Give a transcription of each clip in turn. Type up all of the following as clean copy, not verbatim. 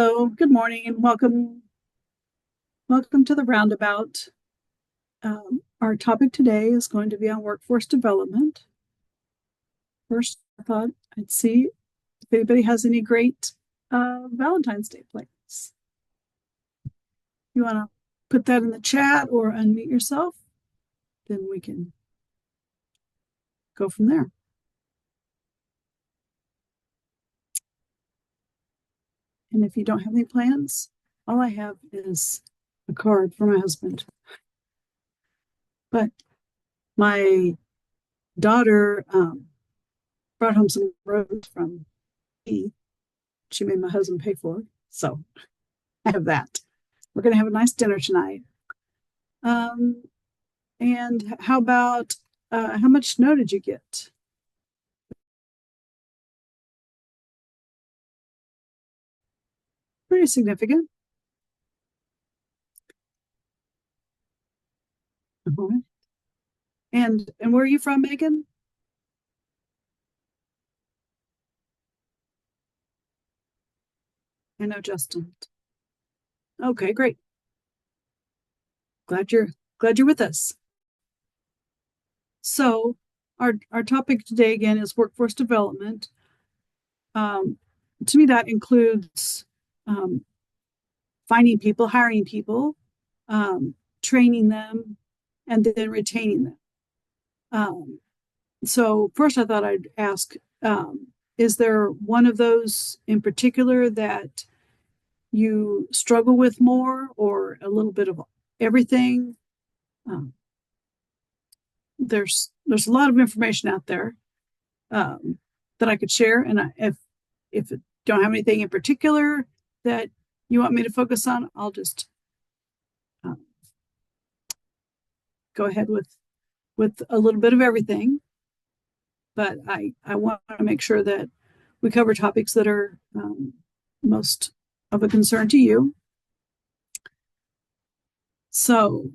Hello, good morning, and welcome. Welcome to the Roundabout. Our topic today is going to be on workforce development. First, I thought I'd see if anybody has any great Valentine's Day plans. You want to put that in the chat or unmute yourself? Then we can go from there. And if you don't have any plans, all I have is a card for my husband. But my daughter brought home some roses from me. She made my husband pay for it. So I have that. We're going to have a nice dinner tonight. And how about how much snow did you get? Pretty significant. Uh-huh. And where are you from, Megan? I know Justin. Okay, great. Glad you're with us. So our topic today again is workforce development. To me, that includes finding people, hiring people, training them, and then retaining them. So first I thought I'd ask, is there one of those in particular that you struggle with more, or a little bit of everything? There's a lot of information out there that I could share, and if you don't have anything in particular that you want me to focus on, I'll just go ahead with a little bit of everything. But I want to make sure that we cover topics that are most of a concern to you. So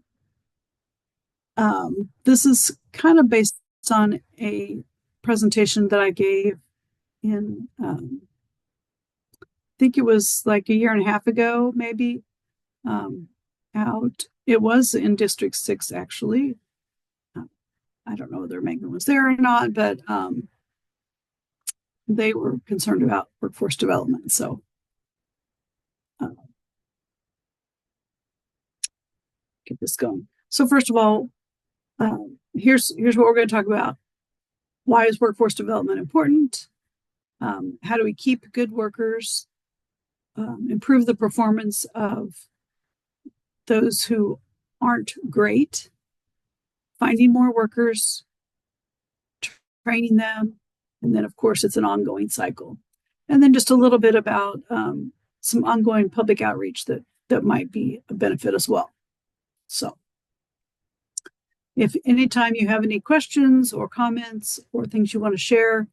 this is kind of based on a presentation that I gave in, I think it was like a year and a half ago, maybe, out. It was in District 6, actually. I don't know whether Megan was there or not, but they were concerned about workforce development. So get this going. So first of all, here's what we're going to talk about. Why is workforce development important? How do we keep good workers? Improve the performance of those who aren't great? Finding more workers, training them, and then of course it's an ongoing cycle. And then just a little bit about some ongoing public outreach that might be a benefit as well. So if anytime you have any questions or comments or things you want to share,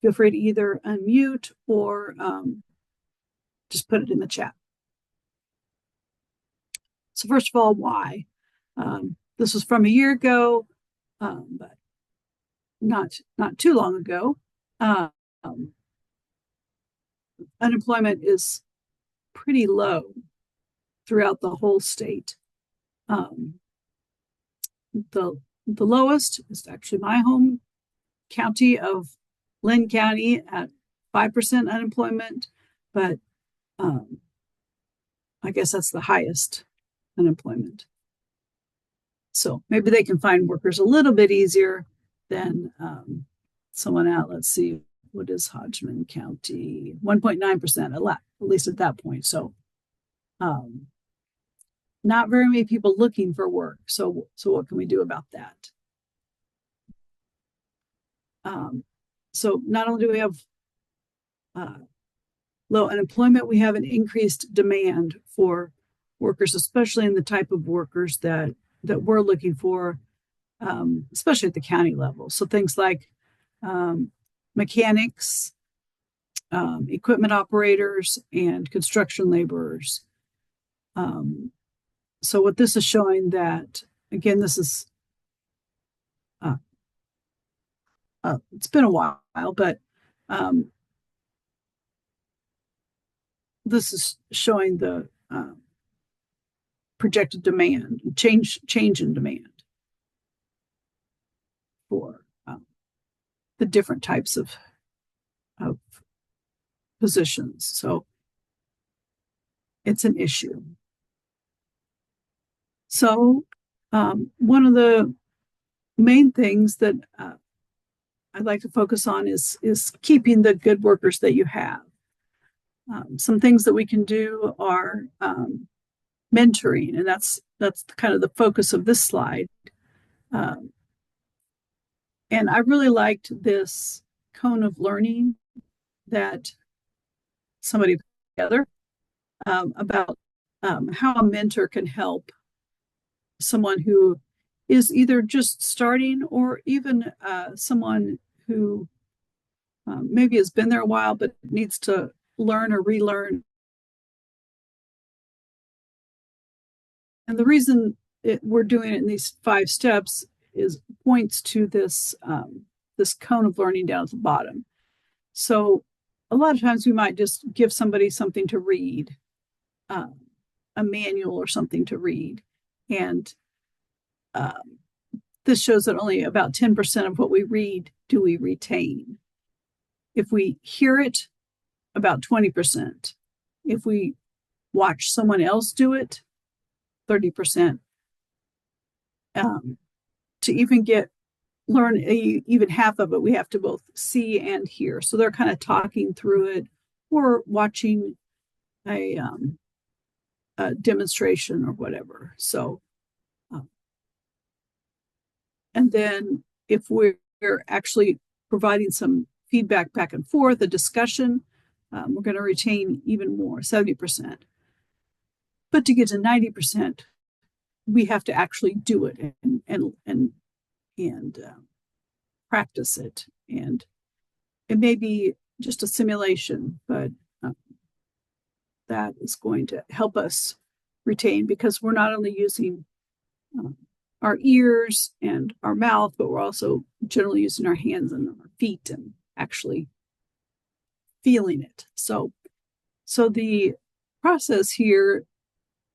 feel free to either unmute or just put it in the chat. So first of all, why? This was from a year ago, but not too long ago. Unemployment is pretty low throughout the whole state. The lowest is actually my home county of Lynn County at 5% unemployment, but I guess that's the highest unemployment. So maybe they can find workers a little bit easier than someone out. Let's see, what is Hodgman County? 1.9%, at least at that point. So not very many people looking for work. So what can we do about that? So not only do we have low unemployment, we have an increased demand for workers, especially in the type of workers that we're looking for, especially at the county level. So things like mechanics, equipment operators, and construction laborers. So what this is showing that, again, this is, it's been a while, but this is showing the projected demand, change in demand for the different types of positions. So it's an issue. So one of the main things that I'd like to focus on is keeping the good workers that you have. Some things that we can do are mentoring, and that's kind of the focus of this slide. And I really liked this cone of learning that somebody put together about how a mentor can help someone who is either just starting or even someone who maybe has been there a while but needs to learn or relearn. And the reason we're doing it in these 5 steps is points to this this cone of learning down at the bottom. So a lot of times we might just give somebody something to read, a manual or something to read, and this shows that only about 10% of what we read do we retain. If we hear it, about 20%. If we watch someone else do it, 30%. To even learn even half of it, we have to both see and hear. So they're kind of talking through it or watching a demonstration or whatever. So, and then if we're actually providing some feedback back and forth, a discussion, we're going to retain even more, 70%. But to get to 90%, we have to actually do it and practice it. And it may be just a simulation, but that is going to help us retain, because we're not only using our ears and our mouth, but we're also generally using our hands and our feet and actually feeling it. So the process here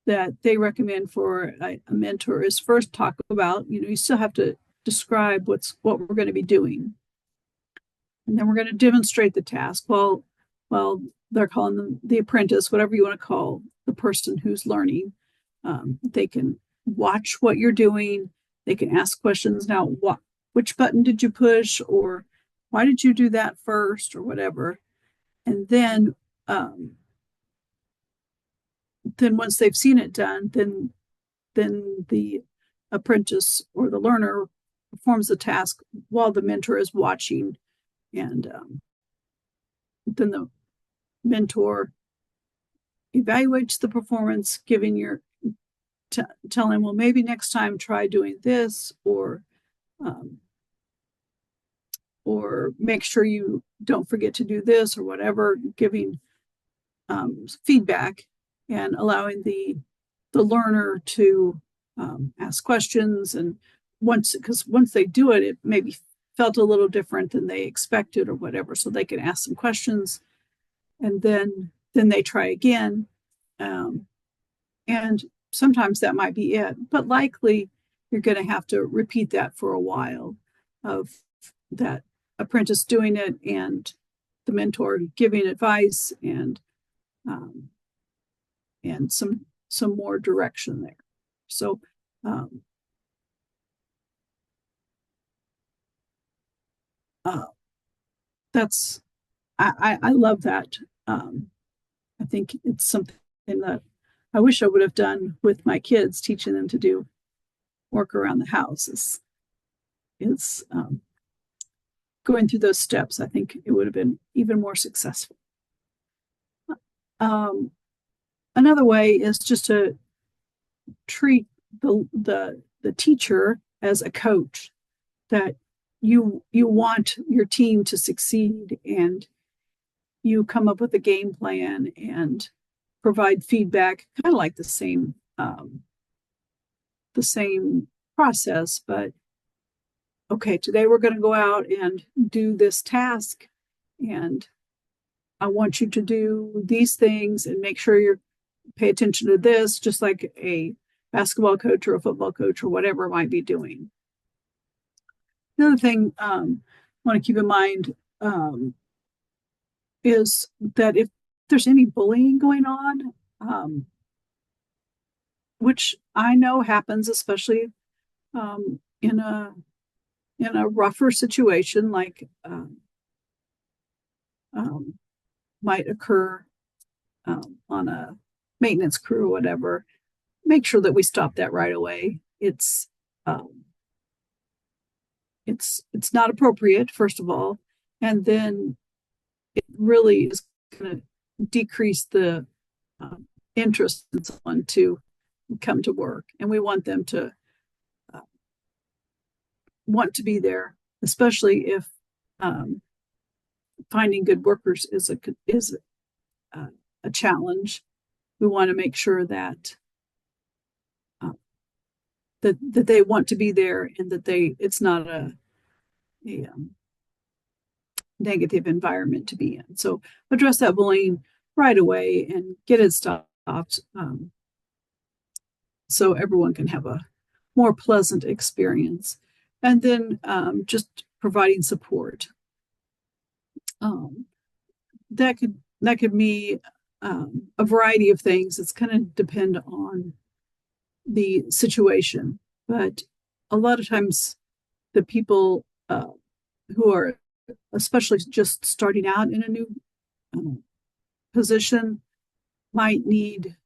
that they recommend for a mentor is first talk about, you still have to describe what we're going to be doing. And then we're going to demonstrate the task. Well, they're calling them the apprentice, whatever you want to call the person who's learning. They can watch what you're doing. They can ask questions. Now, which button did you push? Or why did you do that first? Or whatever. And then once they've seen it done, then the apprentice or the learner performs the task while the mentor is watching. And then the mentor evaluates the performance, telling, well, maybe next time try doing this, or make sure you don't forget to do this, or whatever, giving feedback and allowing the learner to ask questions. And once they do it, it maybe felt a little different than they expected or whatever, so they can ask some questions, and then they try again. And sometimes that might be it, but likely you're going to have to repeat that for a while, of that apprentice doing it and the mentor giving advice and some more direction there. So that's I love that. I think it's something that I wish I would have done with my kids, teaching them to do work around the house. Is going through those steps. I think it would have been even more successful. Another way is just to treat the teacher as a coach, that you want your team to succeed, and you come up with a game plan and provide feedback, kind of like the same process. But okay, today we're going to go out and do this task, and I want you to do these things and make sure you pay attention to this, just like a basketball coach or a football coach or whatever might be doing. Another thing I want to keep in mind is that if there's any bullying going on, which I know happens, especially in a rougher situation, like might occur on a maintenance crew or whatever, make sure that we stop that right away. It's not appropriate, first of all, and then it really is going to decrease the interest in someone to come to work, and we want them to want to be there, especially if finding good workers is a challenge. We want to make sure that that they want to be there and that it's not a negative environment to be in. So address that bullying right away and get it stopped, so everyone can have a more pleasant experience. And then just providing support. That could be a variety of things. It's kind of depend on the situation, but a lot of times the people who are especially just starting out in a new position might need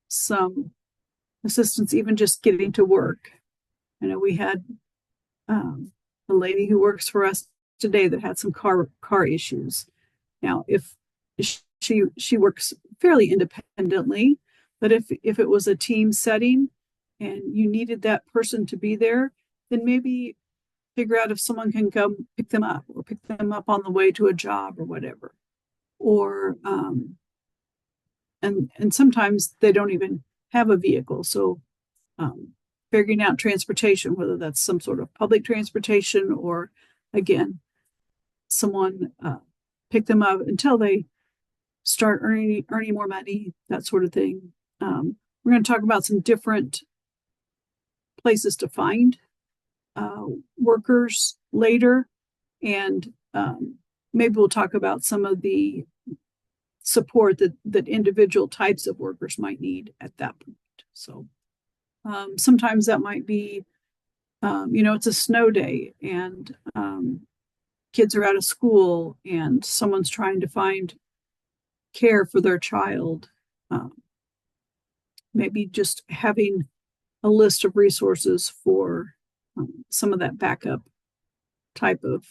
some assistance, even just getting to work. I know we had a lady who works for us today that had some car issues. Now, if she works fairly independently, but if it was a team setting and you needed that person to be there, then maybe figure out if someone can come pick them up or pick them up on the way to a job or whatever. Or and sometimes they don't even have a vehicle, so figuring out transportation, whether that's some sort of public transportation or, again, someone pick them up until they start earning more money, that sort of thing. We're going to talk about some different places to find workers later, and maybe we'll talk about some of the support that individual types of workers might need at that point. So sometimes that might be, it's a snow day and kids are out of school and someone's trying to find care for their child. Maybe just having a list of resources for some of that backup type of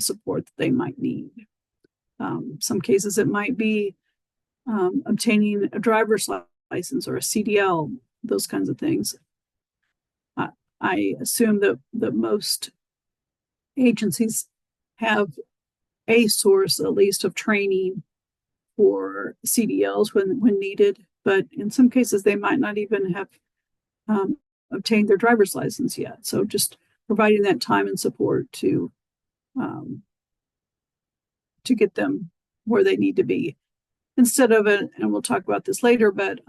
support that they might need. Some cases it might be obtaining a driver's license or a CDL, those kinds of things. I assume that most agencies have a source, at least, of training for CDLs when needed, but in some cases they might not even have obtained their driver's license yet. So just providing that time and support to get them where they need to be, instead of it, and we'll talk about this later, but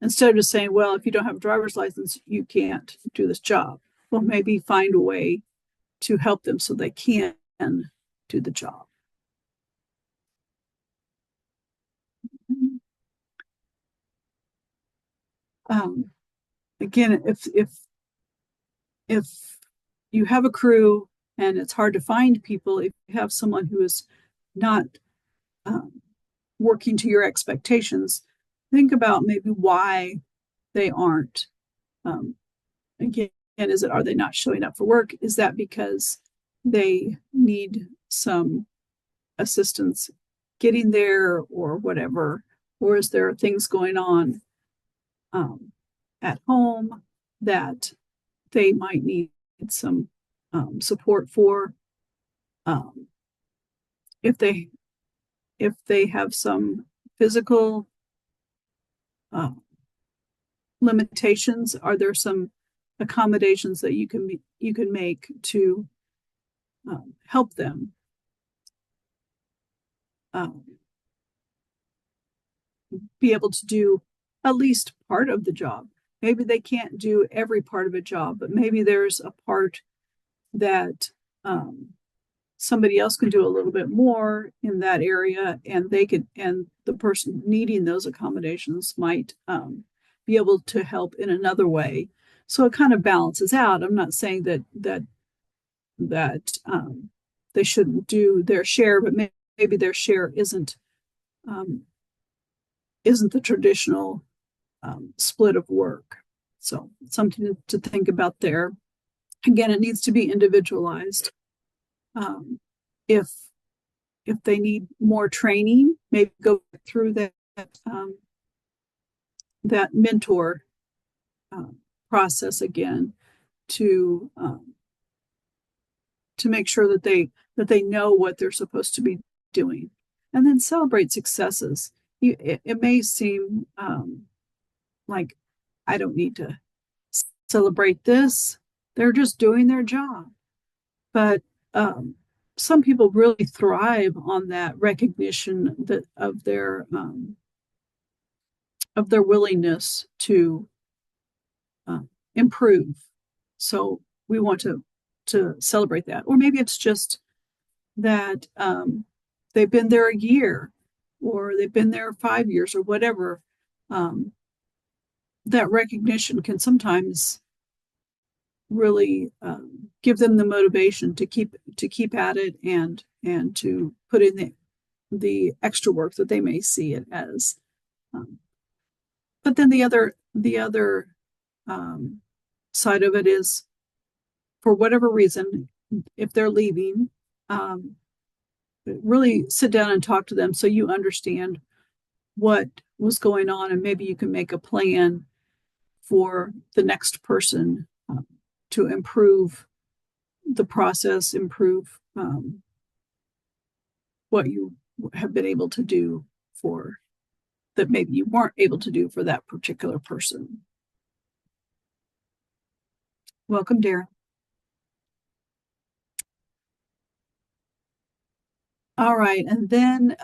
instead of just saying, well, if you don't have a driver's license, you can't do this job. Well, maybe find a way to help them so they can do the job. Again, if you have a crew and it's hard to find people, if you have someone who is not working to your expectations, think about maybe why they aren't. Again, are they not showing up for work? Is that because they need some assistance getting there or whatever? Or is there things going on at home that they might need some support for? If they have some physical limitations, are there some accommodations that you can make to help them? um, be able to do at least part of the job. Maybe they can't do every part of a job, but maybe there's a part that somebody else can do a little bit more in that area, and the person needing those accommodations might be able to help in another way. So it kind of balances out. I'm not saying that they shouldn't do their share, but maybe their share um, isn't the traditional split of work. So something to think about there. Again, it needs to be individualized. Um, if if they need more training, maybe go through um, that mentor process again to make sure that they know what they're supposed to be doing, and then celebrate successes. It may seem like I don't need to celebrate this; they're just doing their job. But some people really thrive on that recognition of their willingness to improve. So we want to celebrate that. Or maybe it's just that they've been there a year, or they've been there 5 years, or whatever. That recognition can sometimes really give them the motivation to keep at it, and to put in the extra work that they may see it as. But then the other side of it is, for whatever reason, if they're leaving, really sit down and talk to them so you understand what was going on, and maybe you can make a plan for the next person to improve the process, improve what you have been able to do for that maybe you weren't able to do for that particular person. Welcome, Darren. All right, and then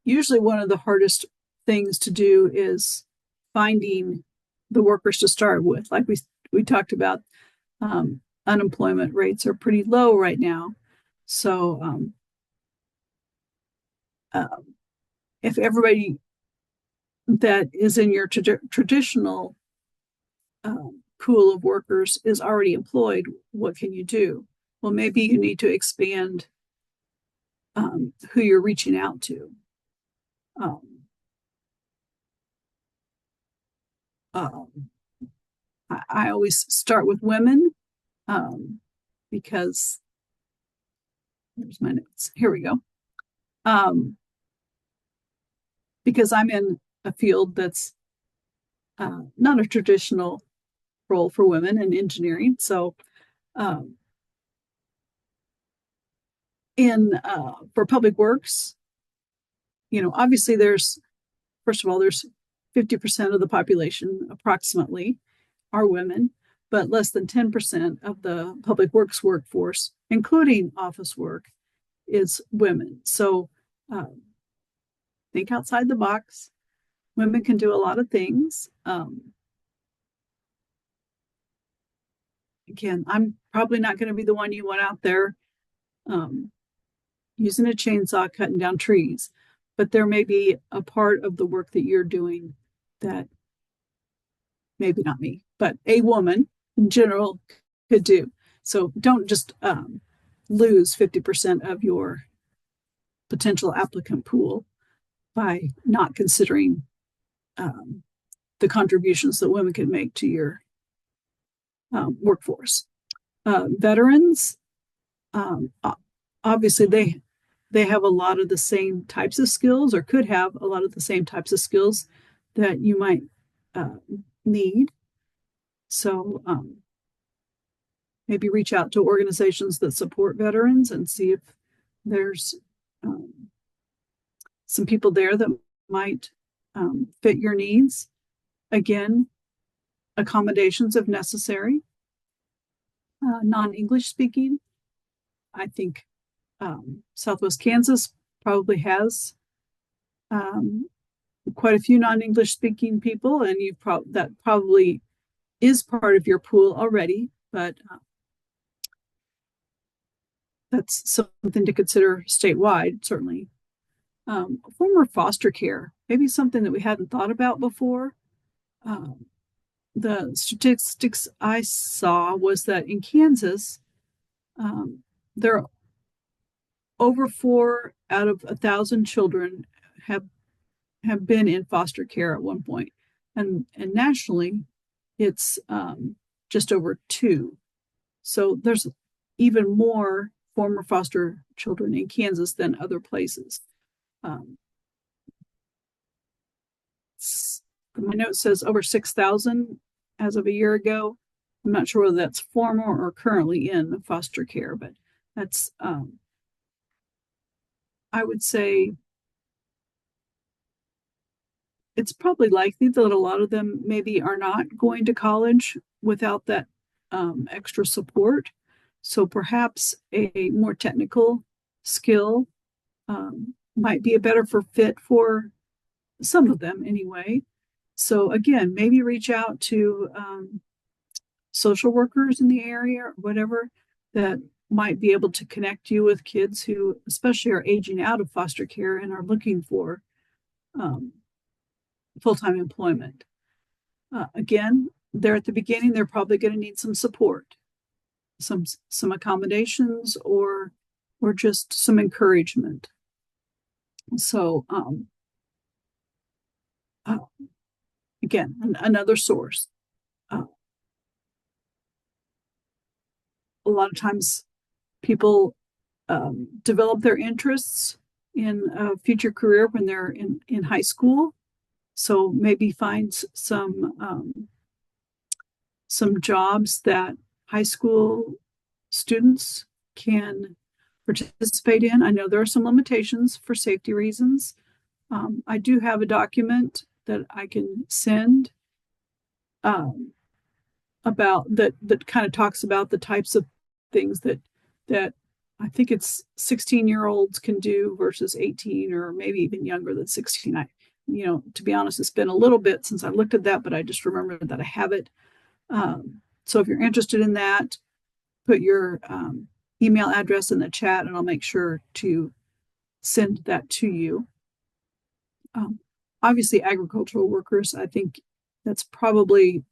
usually one of the hardest things to do is finding the workers to start with. Like we talked about, unemployment rates are pretty low right now. So if everybody that is in your traditional pool of workers is already employed, what can you do? Well, maybe you need to expand who you're reaching out to. I always start with women because there's my notes. Here we go. Because I'm in a field that's not a traditional role for women in engineering. So for public works, obviously first of all, there's 50% of the population approximately are women, but less than 10% of the public works workforce, including office work, is women. So think outside the box. Women can do a lot of things. Again, I'm probably not going to be the one you want out there using a chainsaw cutting down trees, but there may be a part of the work that you're doing that maybe not me, but a woman in general could do. So don't just lose 50% of your potential applicant pool by not considering the contributions that women can make to your workforce. Veterans, obviously they have a lot of the same types of skills, or could have a lot of the same types of skills that you might need. So maybe reach out to organizations that support veterans and see if there's some people there that might fit your needs. Again, accommodations if necessary. Non-English speaking, I think Southwest Kansas probably has quite a few non-English speaking people, and that probably is part of your pool already, but that's something to consider statewide, certainly. Former foster care, maybe something that we hadn't thought about before. The statistics I saw was that in Kansas, there are over 4 out of 1,000 children have been in foster care at one point, and nationally, it's just over 2. So there's even more former foster children in Kansas than other places. My note says over 6,000 as of a year ago. I'm not sure whether that's former or currently in foster care, but that's, I would say it's probably likely that a lot of them maybe are not going to college without that extra support. So perhaps a more technical skill might be a better fit for some of them anyway. So again, maybe reach out to social workers in the area or whatever that might be able to connect you with kids who especially are aging out of foster care and are looking for full-time employment. Again, they're at the beginning, they're probably going to need some support, some accommodations or just some encouragement. So again, another source. A lot of times people develop their interests in a future career when they're in high school. So maybe find some jobs that high school students can participate in. I know there are some limitations for safety reasons. I do have a document that I can send about that kind of talks about the types of things that I think it's 16-year-olds can do versus 18 or maybe even younger than 16. To be honest, it's been a little bit since I looked at that, but I just remembered that I have it. So if you're interested in that, put your email address in the chat and I'll make sure to send that to you. Obviously, agricultural workers, I think that's probably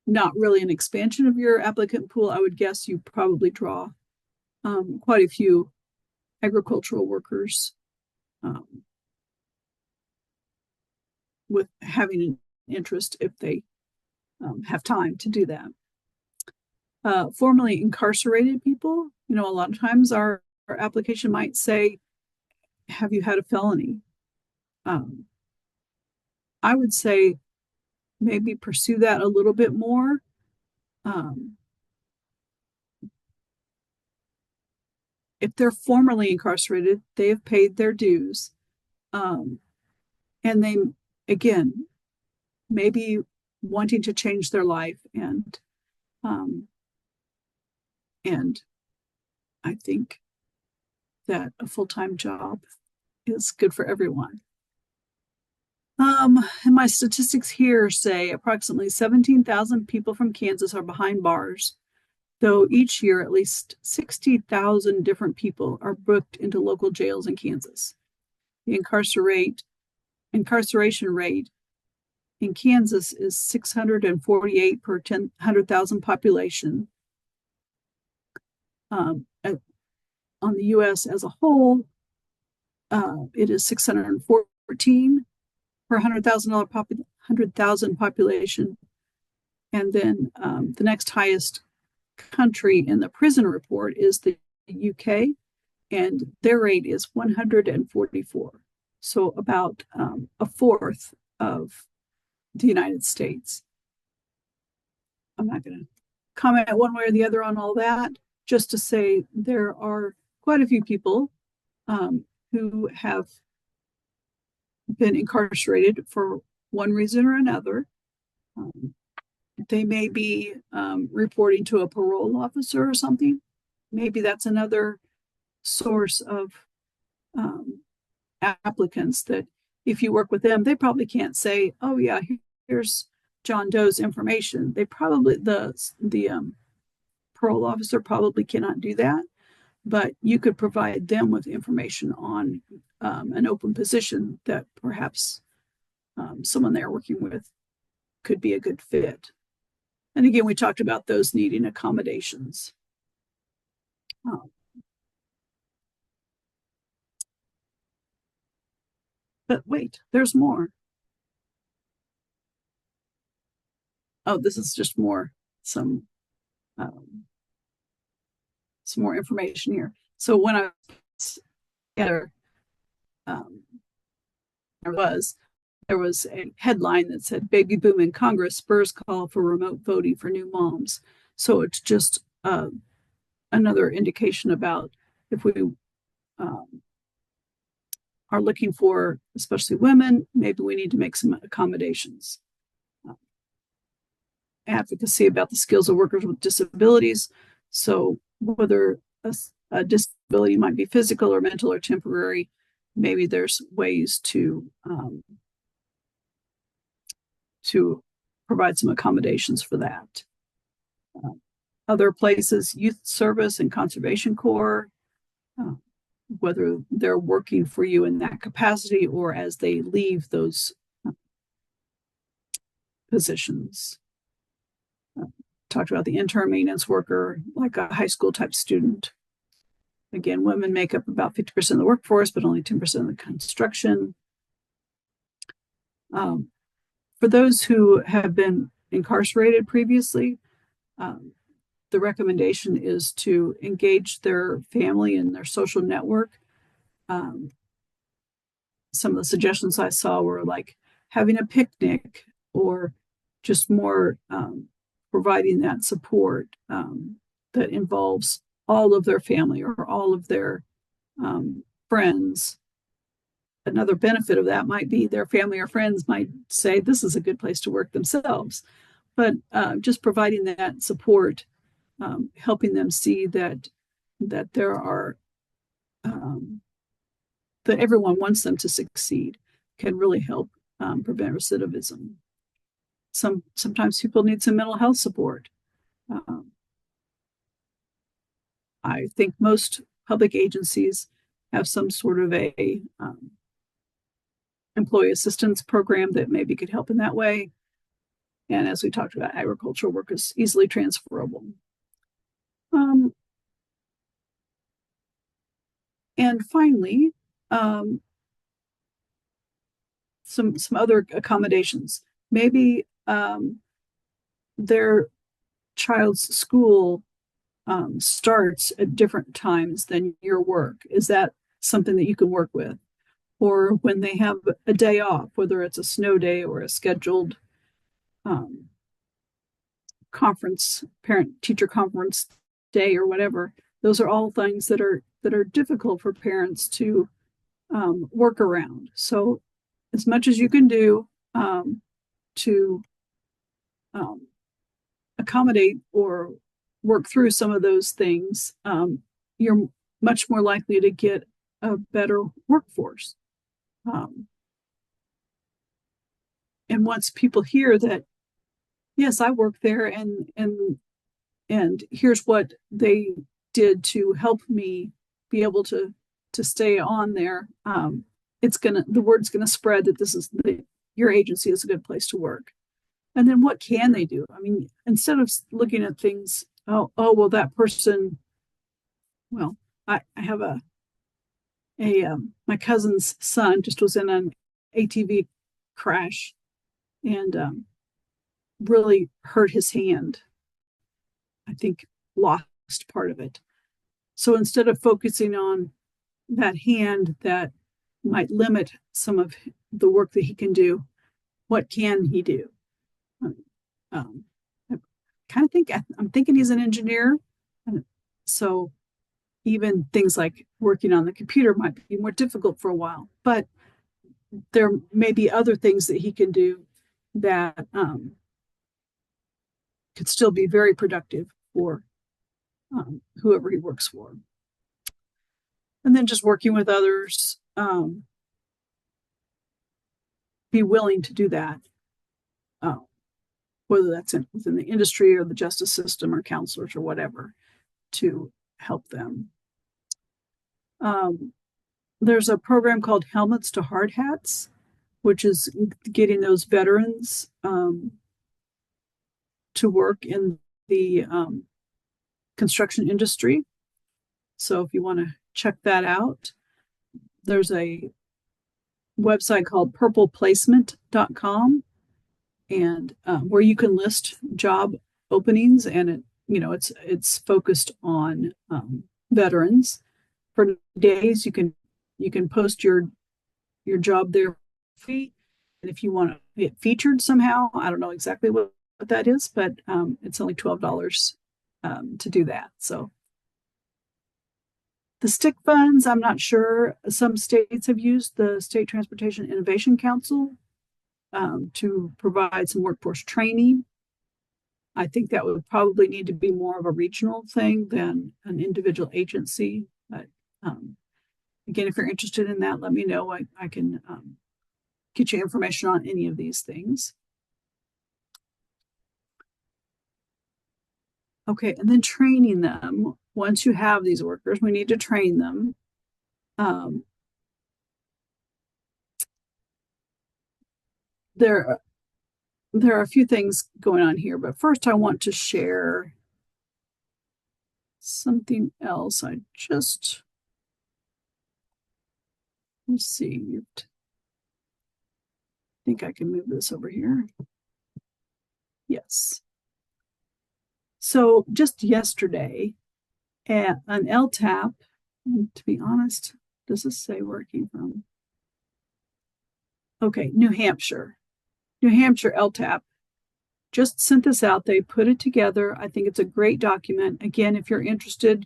not really an expansion of your applicant pool. I would guess you probably draw quite a few agricultural workers with having an interest if they have time to do that. Formerly incarcerated people, a lot of times our application might say, have you had a felony? I would say maybe pursue that a little bit more. If they're formerly incarcerated, they have paid their dues. And they, again, maybe wanting to change their life and I think that a full-time job is good for everyone. And my statistics here say approximately 17,000 people from Kansas are behind bars, though each year at least 60,000 different people are booked into local jails in Kansas. The incarceration rate in Kansas is 648 per 100,000 population. On the U.S. as a whole, it is 614 per 100,000 population. And then the next highest country in the prison report is the UK, and their rate is 144. So about a fourth of the United States. I'm not going to comment one way or the other on all that, just to say there are quite a few people who have been incarcerated for one reason or another. They may be reporting to a parole officer or something. Maybe that's another source of um, applicants that if you work with them, they probably can't say, "Oh yeah, here's John Doe's information." They probably the parole officer probably cannot do that, but you could provide them with information on an open position that perhaps someone they're working with could be a good fit. And again, we talked about those needing accommodations. Um, but wait, there's more. Oh, this is just more some um, some more information here. So when I was together, um, there was a headline that said "Baby Boom in Congress spurs call for remote voting for new moms." So it's just another indication about if we um, are looking for, especially women, maybe we need to make some accommodations. Advocacy about the skills of workers with disabilities. So whether a disability might be physical or mental or temporary, maybe there's ways to provide some accommodations for that. Other places, youth service and conservation corps, uh, whether they're working for you in that capacity or as they leave those positions. Talked about the intern maintenance worker, like a high school type student. Again, women make up about 50% of the workforce, but only 10% of the construction. For those who have been incarcerated previously, um, the recommendation is to engage their family and their social network. Um, some of the suggestions I saw were like having a picnic or just more providing that support that involves all of their family or all of their friends. Another benefit of that might be their family or friends might say this is a good place to work themselves. But just providing that support, helping them see that there are that everyone wants them to succeed, can really help prevent recidivism. Sometimes people need some mental health support. Um, I think most public agencies have some sort of a employee assistance program that maybe could help in that way. And as we talked about, agricultural work is easily transferable. Um, and finally, some other accommodations. Maybe their child's school starts at different times than your work. Is that something that you can work with? Or when they have a day off, whether it's a snow day or a scheduled conference, parent teacher conference day or whatever, those are all things that are difficult for parents to work around. So as much as you can do to accommodate or work through some of those things, you're much more likely to get a better workforce. And once people hear that, yes, I work there, and here's what they did to help me be able to stay on there, the word's gonna spread that your agency is a good place to work. And then what can they do? I mean, instead of looking at things, well, that person, well, I have my cousin's son just was in an ATV crash and really hurt his hand. I think lost part of it. So instead of focusing on that hand that might limit some of the work that he can do, what can he do? I kind of think I'm thinking he's an engineer, so even things like working on the computer might be more difficult for a while. But there may be other things that he can do that could still be very productive for whoever he works for. And then just working with others, be willing to do that, whether that's within the industry or the justice system or counselors or whatever, to help them. There's a program called Helmets to Hard Hats, which is getting those veterans to work in the construction industry. So if you want to check that out, there's a website called purpleplacement.com, and where you can list job openings, and it's focused on veterans. For days, you can post your job there, and if you want to get featured somehow, I don't know exactly what that is, but it's only $12 to do that. So the stick funds, I'm not sure. Some states have used the State Transportation Innovation Council to provide some workforce training. I think that would probably need to be more of a regional thing than an individual agency. But again, if you're interested in that, let me know. I can get you information on any of these things. Okay, and then training them. Once you have these workers, we need to train them. There are a few things going on here, but first I want to share something else. Let's see. I think I can move this over here. Yes. So just yesterday, an LTAP, and to be honest, does this say where it came from? Okay, New Hampshire LTAP just sent this out. They put it together. I think it's a great document. Again, if you're interested,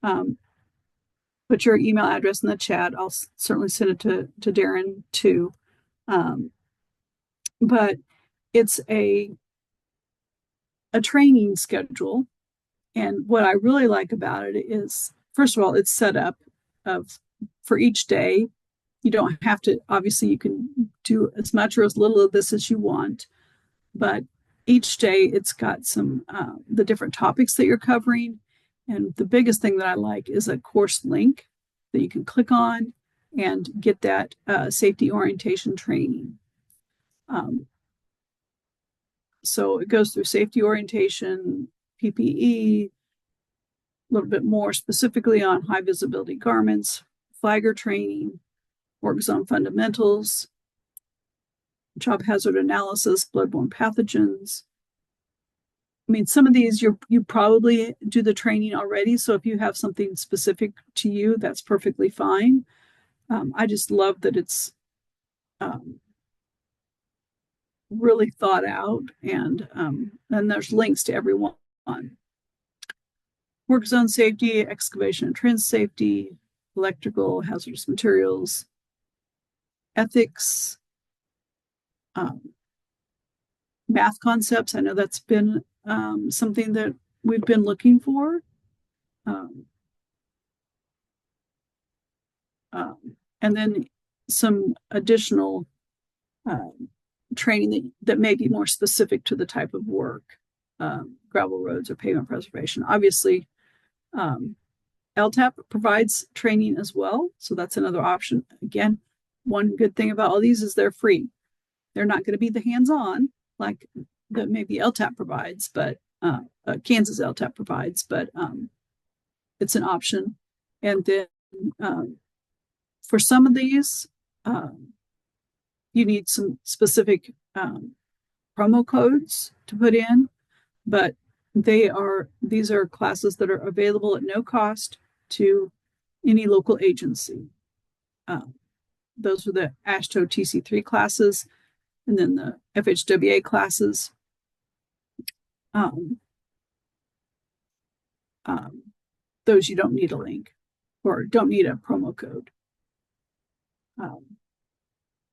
put your email address in the chat. I'll certainly send it to Darren too. But it's a training schedule. And what I really like about it is, first of all, it's set up for each day. You don't have to, obviously, you can do as much or as little of this as you want. But each day it's got some, the different topics that you're covering. And the biggest thing that I like is a course link that you can click on and get that safety orientation training. So it goes through safety orientation, PPE, a little bit more specifically on high visibility garments, flagger training, work zone fundamentals, job hazard analysis, bloodborne pathogens. I mean, some of these you probably do the training already. So if you have something specific to you, that's perfectly fine. I just love that it's really thought out, and there's links to every one. Work zone safety, excavation and trench safety, electrical, hazardous materials, ethics, math concepts. I know that's been something that we've been looking for. And then some additional training that may be more specific to the type of work, gravel roads or pavement preservation. Obviously, LTAP provides training as well, so that's another option. Again, one good thing about all these is they're free. They're not going to be the hands-on like that maybe LTAP provides, but Kansas LTAP provides, but it's an option. And then for some of these, you need some specific promo codes to put in, but these are classes that are available at no cost to any local agency. Those are the AASHTO TC3 classes, and then the FHWA classes. Those you don't need a link or don't need a promo code.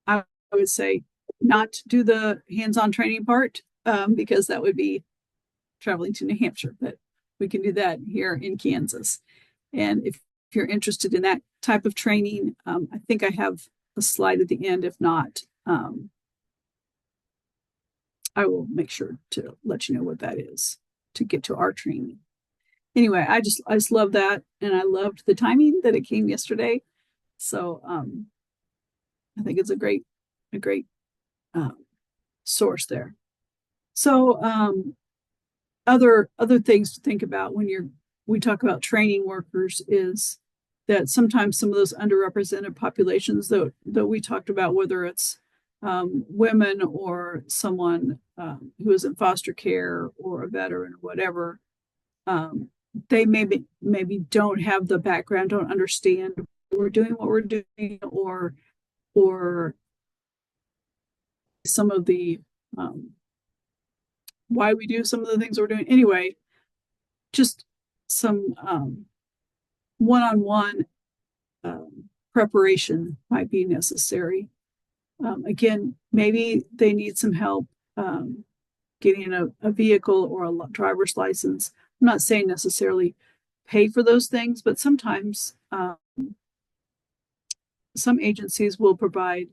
I would say not do the hands-on training part because that would be traveling to New Hampshire, but we can do that here in Kansas. And if you're interested in that, type of training. I think I have a slide at the end. If not, I will make sure to let you know what that is to get to our training. Anyway, I just love that, and I loved the timing that it came yesterday. So I think it's a great source there. So other things to think about when we talk about training workers is that sometimes some of those underrepresented populations that we talked about, whether it's women or someone who is in foster care or a veteran or whatever, they maybe don't have the background, don't understand we're doing what we're doing, or some of the why we do some of the things we're doing. Anyway, just some one-on-one preparation might be necessary. Again, maybe they need some help getting a vehicle or a driver's license. I'm not saying necessarily pay for those things, but sometimes some agencies will provide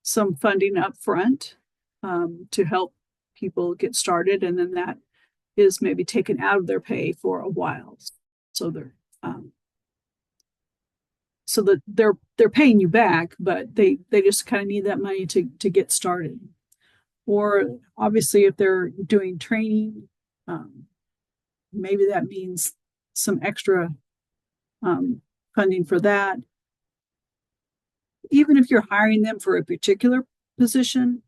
some funding up front to help people get started, and then that is maybe taken out of their pay for a while. So they're paying you back, but they just kind of need that money to get started. Or obviously, if they're doing training, maybe that means some extra funding for that. Even if you're hiring them for a particular position,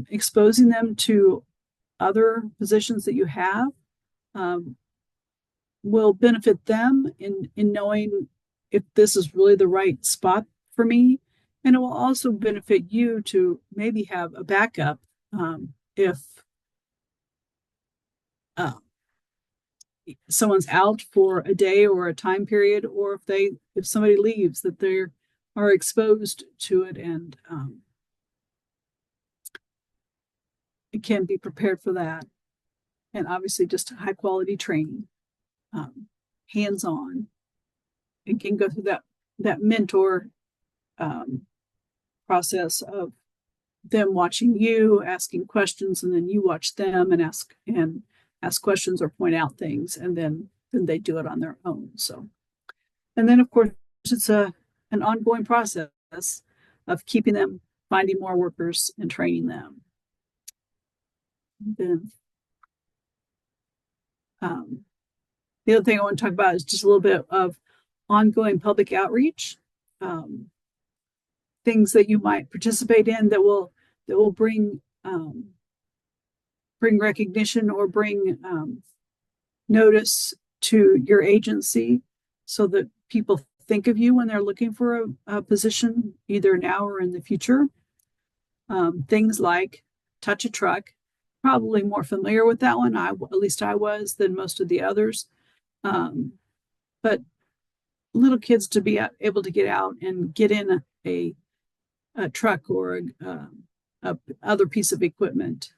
exposing them to other positions that you have will benefit them in knowing if this is really the right spot for me. And it will also benefit you to maybe have a backup if someone's out for a day or a time period, or if somebody leaves, that they are exposed to it and it can be prepared for that. And obviously just high quality training, hands-on, and can go through that mentor process of them watching you, asking questions, and then you watch them and ask questions or point out things, and then they do it on their own. So, and then of course it's an ongoing process of keeping them, finding more workers and training them. Then the other thing I want to talk about is just a little bit of ongoing public outreach, things that you might participate in that will bring recognition or bring notice to your agency, so that people think of you when they're looking for a position, either now or in the future. Things like Touch a Truck, probably more familiar with that one. At least I was, than most of the others. But little kids to be able to get out and get in a truck or a other piece of equipment,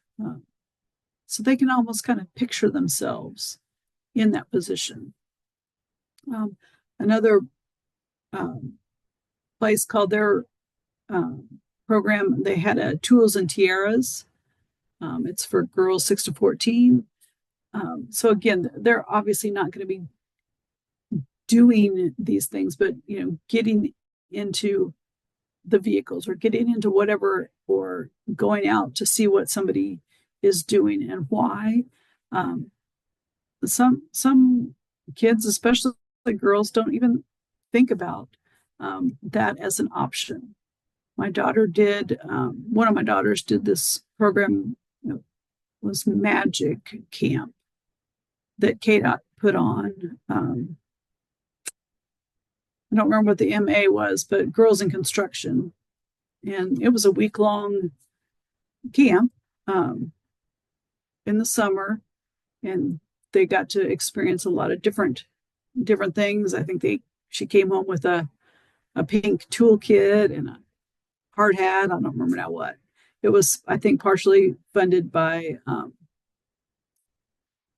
so they can almost kind of picture themselves in that position. Another place called their program, they had a Tools and Tiaras. It's for girls 6 to 14. So again, they're obviously not going to be doing these things, but getting into the vehicles or getting into whatever, or going out to see what somebody is doing and why. Some kids, especially girls, don't even think about that as an option. My daughter did. One of my daughters did this program. It was Magic Camp that KDOT put on. I don't remember what the MA was, but Girls in Construction. And it was a week-long camp in the summer, and they got to experience a lot of different things. I think she came home with a pink toolkit and a hard hat. I don't remember now what. It was, I think, partially funded by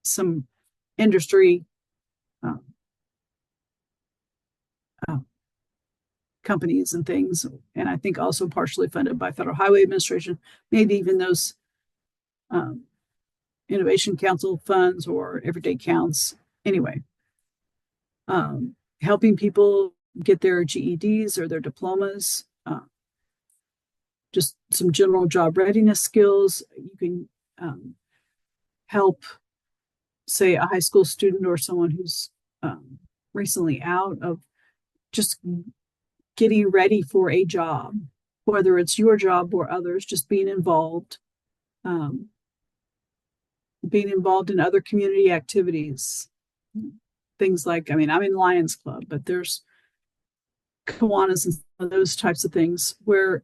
some industry companies and things, and I think also partially funded by Federal Highway Administration, maybe even those um, Innovation Council funds or Everyday Counts. Anyway, helping people get their GEDs or their diplomas, just some general job readiness skills. You can help, say, a high school student or someone who's recently out of just getting ready for a job, whether it's your job or others, just being involved in other community activities. Things like, I mean, I'm in Lions Club, but there's Kiwanis and those types of things where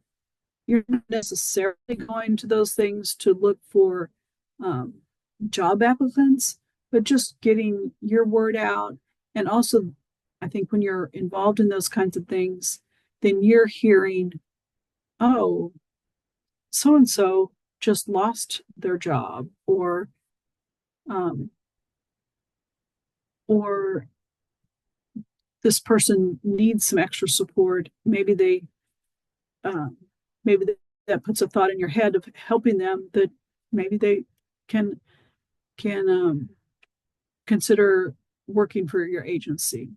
you're not necessarily going to those things to look for job applicants, but just getting your word out. And also, I think when you're involved in those kinds of things, then you're hearing, oh, so and so just lost their job, or this person needs some extra support. Maybe that puts a thought in your head of helping them, that maybe they can consider working for your agency.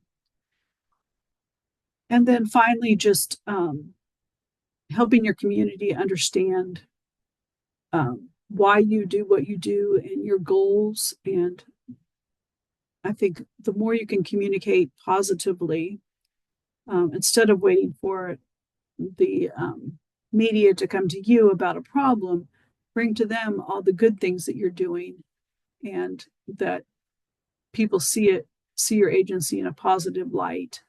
And then finally, just helping your community understand why you do what you do and your goals. And I think the more you can communicate positively, instead of waiting for the media to come to you about a problem, bring to them all the good things that you're doing, and that people see your agency in a positive light,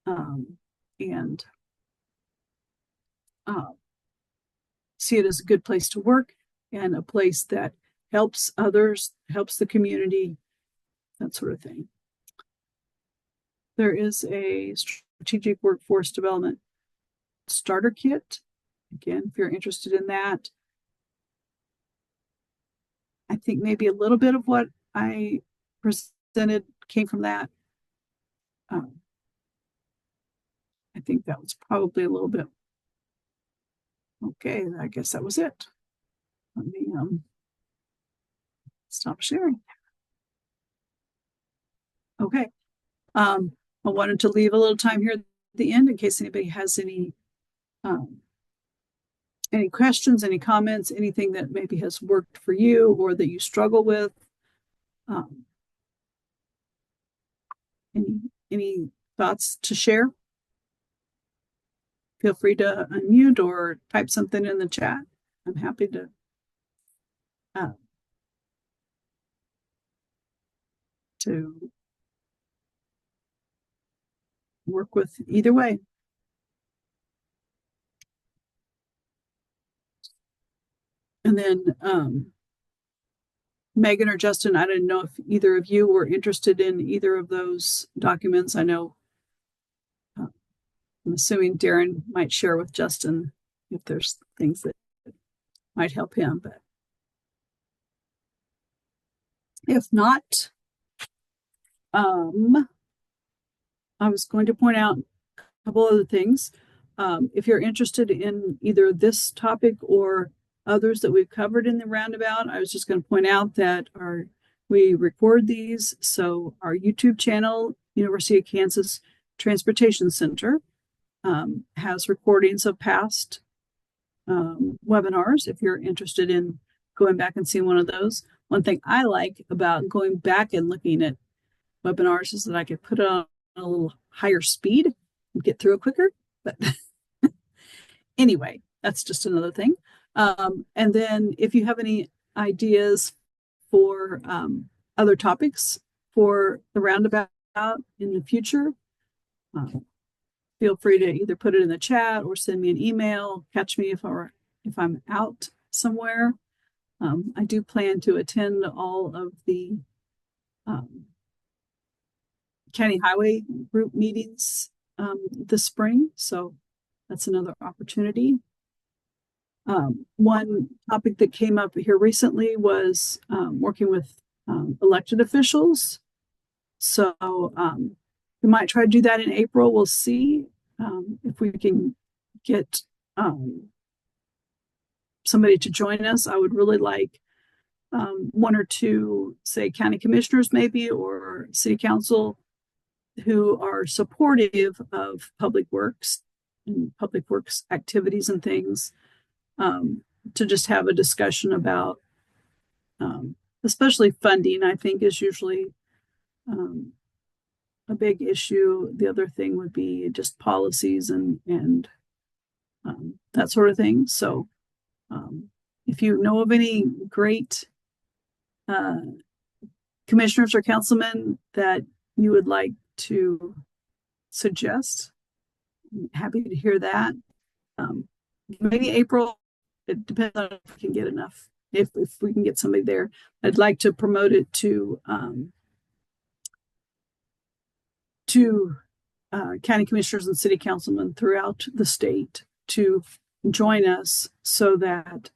and see it as a good place to work and a place that helps others, helps the community, that sort of thing. There is a strategic workforce development starter kit. Again, if you're interested in that, I think maybe a little bit of what I presented came from that. I think that was probably a little bit. Okay, I guess that was it. Let me stop sharing. Okay. I wanted to leave a little time here at the end in case anybody has any questions, any comments, anything that maybe has worked for you or that you struggle with. Any thoughts to share? Feel free to unmute or type something in the chat. I'm happy to work with either way. And then Megan or Justin, I didn't know if either of you were interested in either of those documents. I know I'm assuming Darren might share with Justin if there's things that might help him, but if not, I was going to point out a couple other things. If you're interested in either this topic or others that we've covered in the Roundabout, I was just going to point out that we record these. So our YouTube channel, University of Kansas Transportation Center, has recordings of past webinars if you're interested in going back and seeing one of those. One thing I like about going back and looking at webinars is that I could put it on a little higher speed and get through it quicker. But anyway, that's just another thing. And then if you have any ideas for other topics for the Roundabout in the future, feel free to either put it in the chat or send me an email. Catch me if I'm out somewhere. I do plan to attend all of the county highway group meetings this spring, so that's another opportunity. One topic that came up here recently was working with elected officials. So we might try to do that in April. We'll see. if we can get somebody to join us, I would really like one or two, say, county commissioners maybe, or city council who are supportive of public works and public works activities and things, to just have a discussion about, especially funding, I think is usually a big issue. The other thing would be just policies and that sort of thing. So if you know of any great commissioners or councilmen that you would like to suggest, I'm happy to hear that. Maybe April. It depends on if we can get enough. If we can get somebody there, I'd like to promote it to county commissioners and city councilmen throughout the state to join us, so that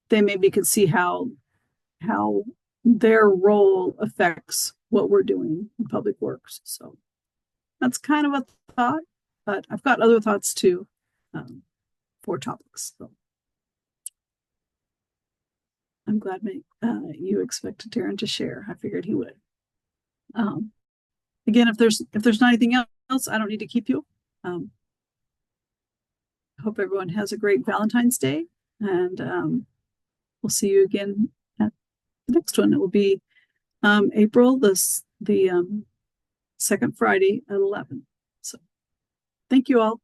they maybe could see how their role affects what we're doing in public works. So that's kind of a thought, but I've got other thoughts too, for topics. So I'm glad you expected Darren to share. I figured he would. Again, if there's not anything else, I don't need to keep you. I hope everyone has a great Valentine's Day, and we'll see you again at the next one. It will be April the second Friday at 11. So thank you all.